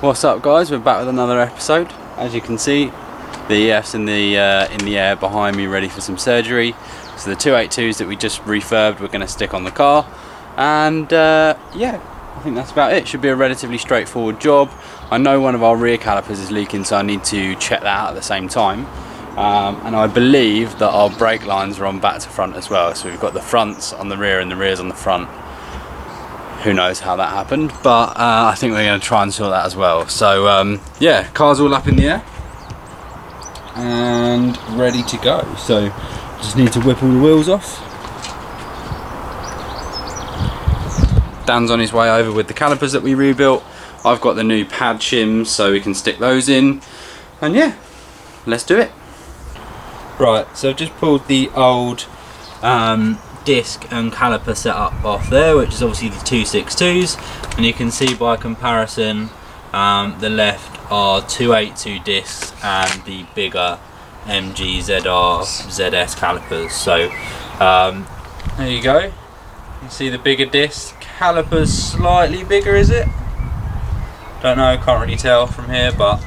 What's up, guys? We're back with another episode. As you can see, the EF's in the air behind me, ready for some surgery. So the 282s that we just refurbed, we're going to stick on the car, and yeah, I think that's about it. Should be a relatively straightforward job. I know one of our rear calipers is leaking, so I need to check that out at the same time. And I believe that our brake lines are on back to front as well. So we've got the fronts on the rear and the rears on the front. Who knows how that happened, but I think we're going to try and sort that as well. So yeah, car's all up in the air and ready to go. So just need to whip all the wheels off. Dan's on his way over with the calipers that we rebuilt. I've got the new pad shims, so we can stick those in. And yeah, let's do it. Right, so I've just pulled the old disc and caliper setup off there, which is obviously the 262s, and you can see by comparison the left are 282 discs and the bigger MG ZR ZS calipers. So there you go, you can see the bigger disc, calipers slightly bigger, is it? Don't know, can't really tell from here, but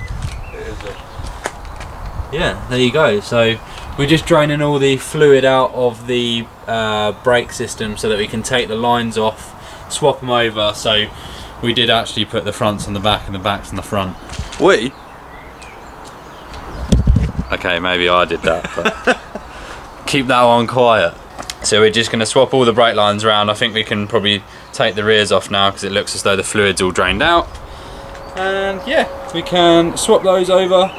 yeah, there you go. So we're just draining all the fluid out of the brake system so that we can take the lines off, swap them over. So we did actually put the fronts on the back and the backs on the front. We? Okay, maybe I did that, but keep that one quiet. So we're just going to swap all the brake lines around. I think we can probably take the rears off now because it looks as though the fluid's all drained out. And yeah, we can swap those over,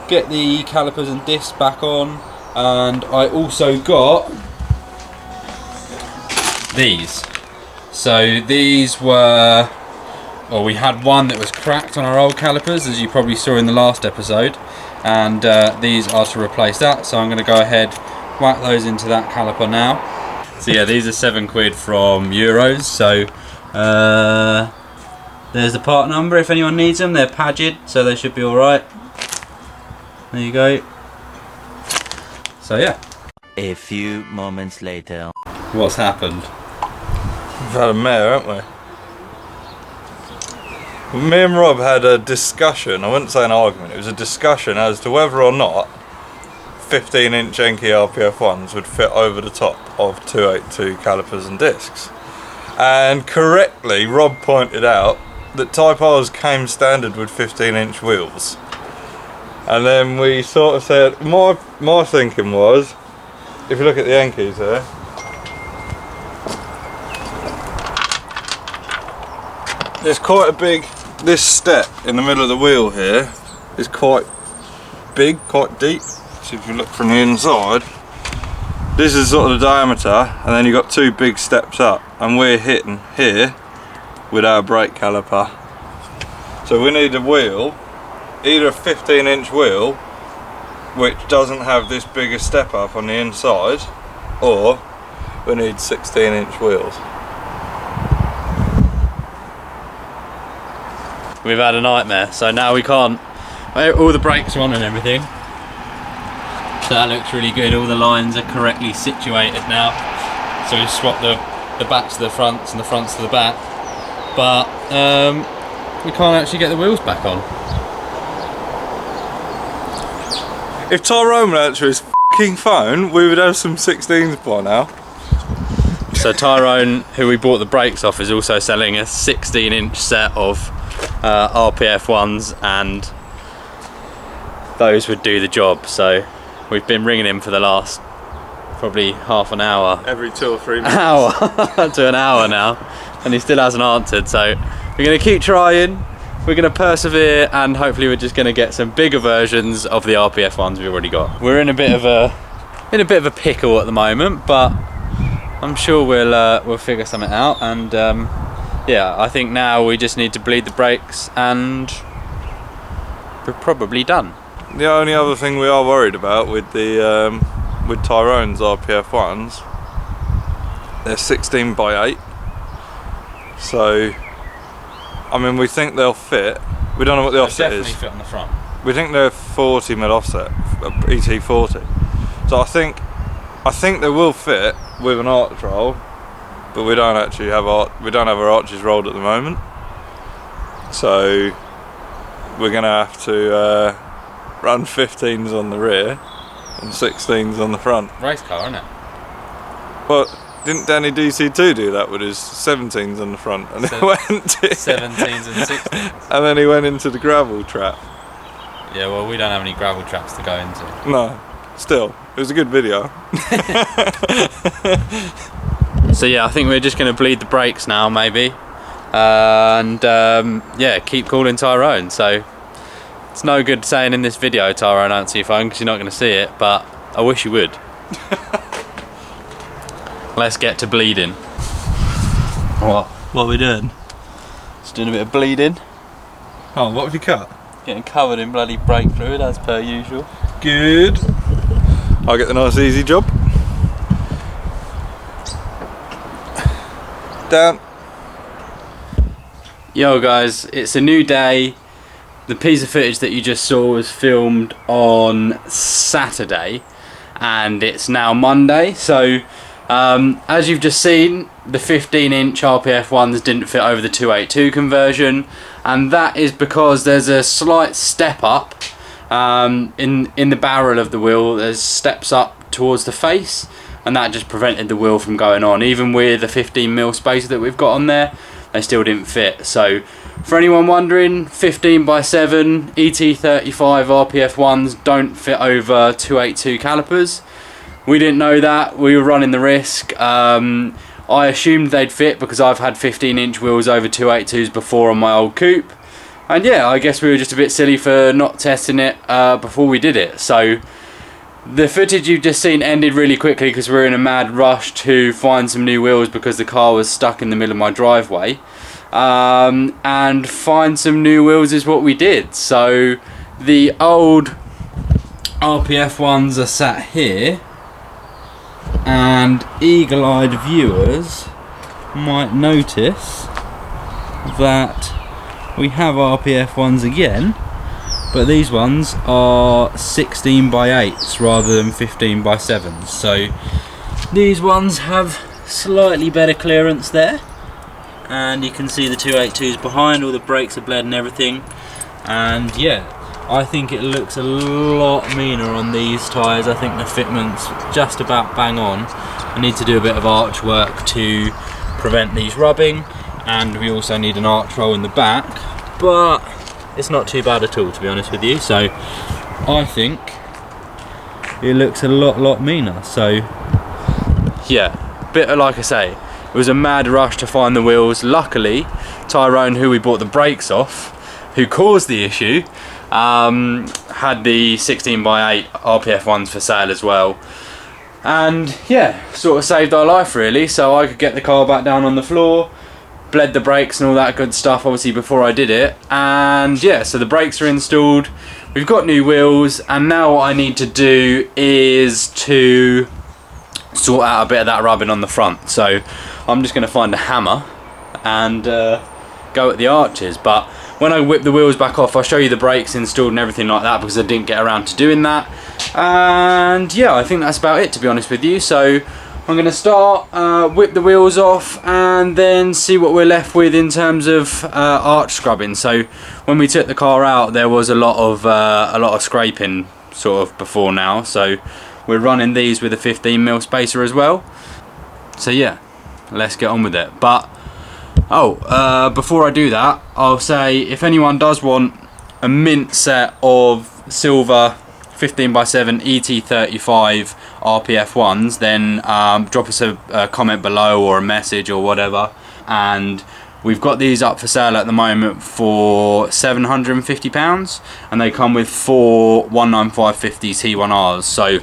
get the calipers and discs back on. And I also got these. So these were, well, we had one that was cracked on our old calipers, as you probably saw in the last episode, and these are to replace that. So I'm going to go ahead, whack those into that caliper now. So yeah, these are £7 from Euros. So there's the part number if anyone needs them. They're padded, so they should be all right. There you go. So yeah. A few moments later. What's happened? We've had a mare, haven't we? Me and Rob had a discussion, I wouldn't say an argument, it was a discussion as to whether or not 15-inch Enki RPF ones would fit over the top of 282 calipers and discs. And correctly, Rob pointed out that Type R's came standard with 15-inch wheels. And then we sort of said, my thinking was, if you look at the Enkis there, there's quite a big, this step in the middle of the wheel here is quite big, quite deep. So if you look from the inside, this is sort of the diameter, and then you've got two big steps up, and we're hitting here with our brake caliper. So we need a wheel, either a 15-inch wheel which doesn't have this bigger step up on the inside, or we need 16-inch wheels. We've had a nightmare, so now we can't, all the brakes are on and everything, so that looks really good. All the lines are correctly situated now, so we swapped the backs to the fronts and the fronts to the back, but we can't actually get the wheels back on. If Tyrone would answer his f***ing phone, we would have some 16s by now. So Tyrone, who we bought the brakes off, is also selling a 16-inch set of RPF ones, and those would do the job. So we've been ringing him for the last probably half an hour. Every 2 or 3 minutes. Hour to an hour now, and he still hasn't answered. So we're going to keep trying. We're going to persevere, and hopefully we're just going to get some bigger versions of the RPF ones we've already got. We're in a bit of a pickle at the moment, but I'm sure we'll figure something out. And yeah, I think now we just need to bleed the brakes, and we're probably done. The only other thing we are worried about with the with Tyrone's RPF ones, they're 16 by 8, so I mean, we think they'll fit. We don't know what the offset is. Definitely fit on the front. We think they're 40mm offset, ET40. So I think they will fit with an arch roll, but we don't actually have our arches rolled at the moment. So we're going to have to run 15s on the rear and 16s on the front. Race car, isn't it? But didn't Danny DC2 do that with his 17s on the front? And he went to 17s and 16s. And then he went into the gravel trap. Yeah, well, we don't have any gravel traps to go into. No, still, it was a good video. So yeah, I think we're just going to bleed the brakes now, maybe. And yeah, keep cool in Tyrone. So it's no good saying in this video, Tyrone, answer your phone, because you're not going to see it, but I wish you would. Let's get to bleeding. What are we doing? Just doing a bit of bleeding. Oh, what have you cut? Getting covered in bloody brake fluid as per usual. Good. I'll get the nice easy job. Down. Yo guys, it's a new day. The piece of footage that you just saw was filmed on Saturday and it's now Monday. So as you've just seen, the 15-inch RPF ones didn't fit over the 282 conversion, and that is because there's a slight step up in the barrel of the wheel. There's steps up towards the face, and that just prevented the wheel from going on. Even with the 15mm spacer that we've got on there, they still didn't fit. So for anyone wondering, 15x7 ET35 RPF ones don't fit over 282 calipers. We didn't know that, we were running the risk. I assumed they'd fit because I've had 15-inch wheels over 282s before on my old coupe. And yeah, I guess we were just a bit silly for not testing it before we did it. So the footage you've just seen ended really quickly because we were in a mad rush to find some new wheels because the car was stuck in the middle of my driveway. And find some new wheels is what we did. So the old RPF ones are sat here, and eagle-eyed viewers might notice that we have RPF ones again, but these ones are 16x8s rather than 15x7s. So these ones have slightly better clearance there, and you can see the 282s behind, all the brakes are bled and everything. And yeah, I think it looks a lot meaner on these tyres. I think the fitment's just about bang on. I need to do a bit of arch work to prevent these rubbing, and we also need an arch roll in the back, but it's not too bad at all, to be honest with you. So I think it looks a lot meaner. So yeah, bit of, like I say, it was a mad rush to find the wheels. Luckily, Tyrone, who we bought the brakes off, who caused the issue, had the 16x8 RPF ones for sale as well, and yeah, sort of saved our life really. So I could get the car back down on the floor, bled the brakes and all that good stuff obviously before I did it, and yeah, so the brakes are installed, we've got new wheels, and now what I need to do is to sort out a bit of that rubbing on the front. So I'm just going to find a hammer and go at the arches. But when I whip the wheels back off, I'll show you the brakes installed and everything like that, because I didn't get around to doing that. And yeah, I think that's about it, to be honest with you. So I'm going to start, whip the wheels off, and then see what we're left with in terms of arch scrubbing. So when we took the car out, there was a lot of scraping sort of before now. So we're running these with a 15mm spacer as well. So yeah, let's get on with it. But before I do that, I'll say if anyone does want a mint set of silver 15x7 ET35 RPF ones, then drop us a comment below or a message or whatever, and we've got these up for sale at the moment for £750, and they come with 4 195/50 T1Rs. So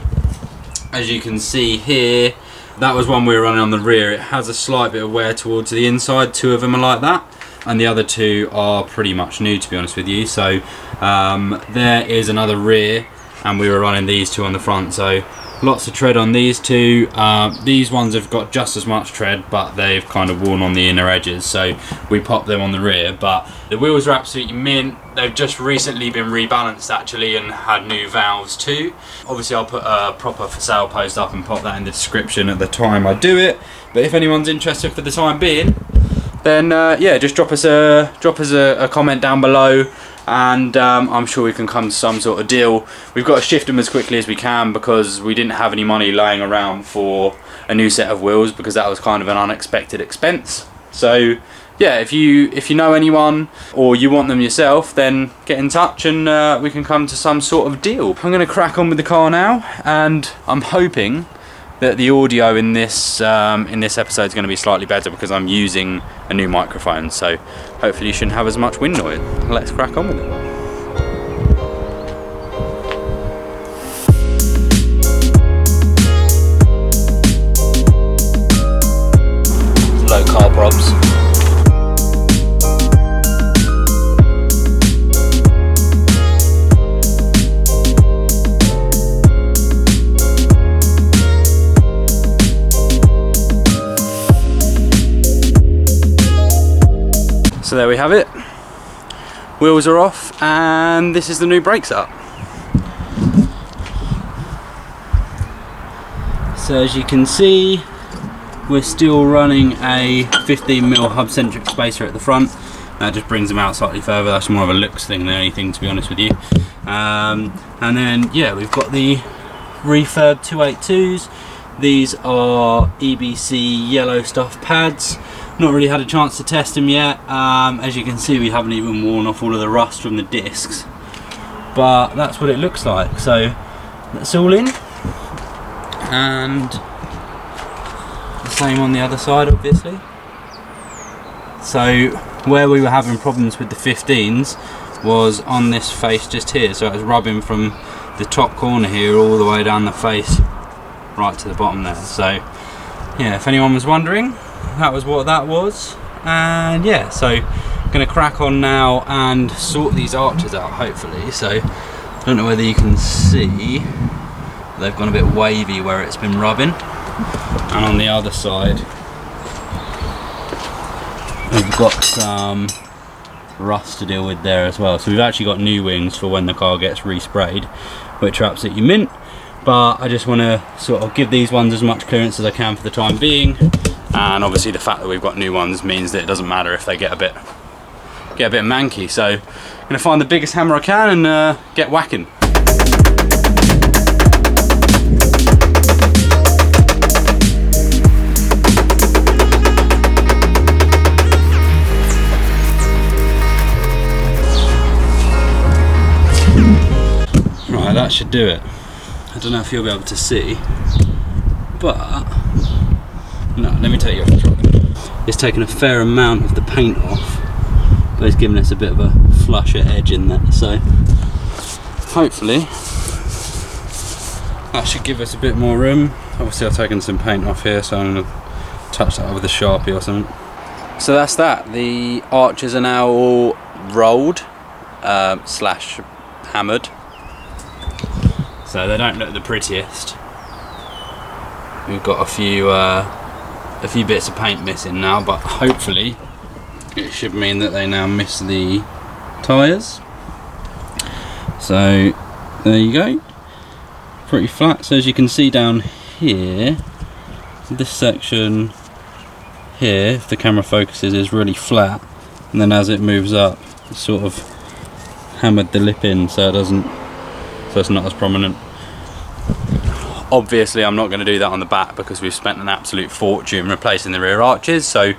as you can see here, that was one we were running on the rear. It has a slight bit of wear towards the inside. 2 of them are like that, and the other 2 are pretty much new, to be honest with you. So there is another rear, and we were running these 2 on the front. So lots of tread on these 2. These ones have got just as much tread, but they've kind of worn on the inner edges, so we popped them on the rear. But the wheels are absolutely mint. They've just recently been rebalanced actually, and had new valves too. Obviously I'll put a proper for sale post up and pop that in the description at the time I do it, but if anyone's interested for the time being, then yeah, just drop us a comment down below, and I'm sure we can come to some sort of deal. We've got to shift them as quickly as we can because we didn't have any money laying around for a new set of wheels, because that was kind of an unexpected expense. So yeah, if you know anyone or you want them yourself, then get in touch and we can come to some sort of deal. I'm going to crack on with the car now, and I'm hoping that the audio in this episode is going to be slightly better because I'm using a new microphone, so hopefully you shouldn't have as much wind noise. Let's crack on with it. Low car probs. So there we have it. Wheels are off, and this is the new brake setup. So as you can see, we're still running a 15mm hub-centric spacer at the front. That just brings them out slightly further. That's more of a looks thing than anything, to be honest with you. And then yeah, we've got the refurb 282s. These are EBC yellow stuff pads. Not really had a chance to test them yet. As you can see, we haven't even worn off all of the rust from the discs, but that's what it looks like. So that's all in, and the same on the other side, obviously. So where we were having problems with the 15s was on this face just here, so it was rubbing from the top corner here all the way down the face right to the bottom there. So yeah, if anyone was wondering, that was what that was. And yeah, so I'm gonna crack on now and sort these arches out, hopefully. So I don't know whether you can see, they've gone a bit wavy where it's been rubbing, and on the other side we've got some rust to deal with there as well. So we've actually got new wings for when the car gets resprayed, which are absolutely mint, but I just want to sort of give these ones as much clearance as I can for the time being. And obviously the fact that we've got new ones means that it doesn't matter if they get a bit manky. So I'm gonna find the biggest hammer I can and get whacking. Right, that should do it. I don't know if you'll be able to see, but no, let me take you off the truck. It's taken a fair amount of the paint off, but it's given us a bit of a flusher edge in there, so hopefully that should give us a bit more room. Obviously I've taken some paint off here, so I'm going to touch that with a Sharpie or something. So that's that. The arches are now all rolled slash hammered, so they don't look the prettiest. We've got a few bits of paint missing now, but hopefully it should mean that they now miss the tyres. So there you go, pretty flat. So as you can see down here, this section here, if the camera focuses, is really flat, and then as it moves up, it's sort of hammered the lip in so it's not as prominent. Obviously I'm not going to do that on the back because we've spent an absolute fortune replacing the rear arches, so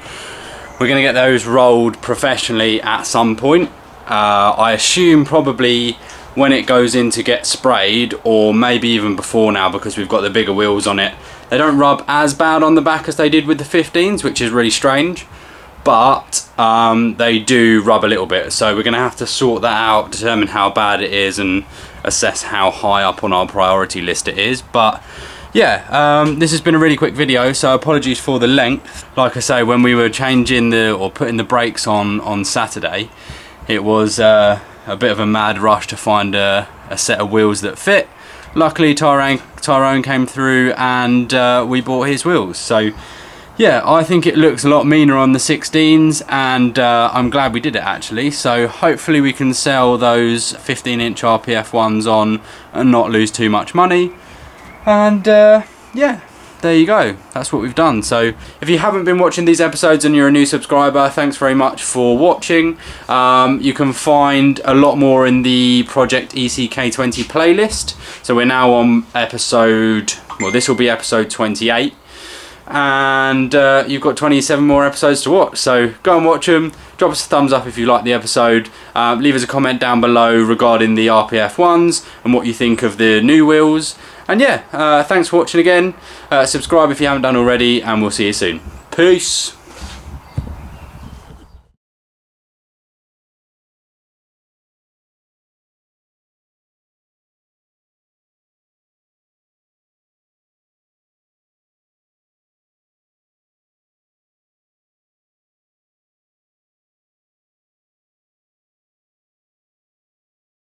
we're going to get those rolled professionally at some point. I assume probably when it goes in to get sprayed, or maybe even before now, because we've got the bigger wheels on it. They don't rub as bad on the back as they did with the 15s, which is really strange, but they do rub a little bit, so we're going to have to sort that out, determine how bad it is, and assess how high up on our priority list it is. But yeah, this has been a really quick video, so apologies for the length. Like I say, when we were changing or putting the brakes on Saturday, it was a bit of a mad rush to find a set of wheels that fit. Luckily Tyrone came through and we bought his wheels. So yeah, I think it looks a lot meaner on the 16s, and I'm glad we did it actually. So hopefully we can sell those 15-inch RPF ones on and not lose too much money. And yeah, there you go, that's what we've done. So if you haven't been watching these episodes and you're a new subscriber, thanks very much for watching. You can find a lot more in the Project ECK20 playlist. So we're now on episode, well, this will be episode 28, and you've got 27 more episodes to watch, so go and watch them. Drop us a thumbs up if you like the episode. Leave us a comment down below regarding the RPF ones and what you think of the new wheels. And yeah, thanks for watching again. Subscribe if you haven't done already, and we'll see you soon. Peace.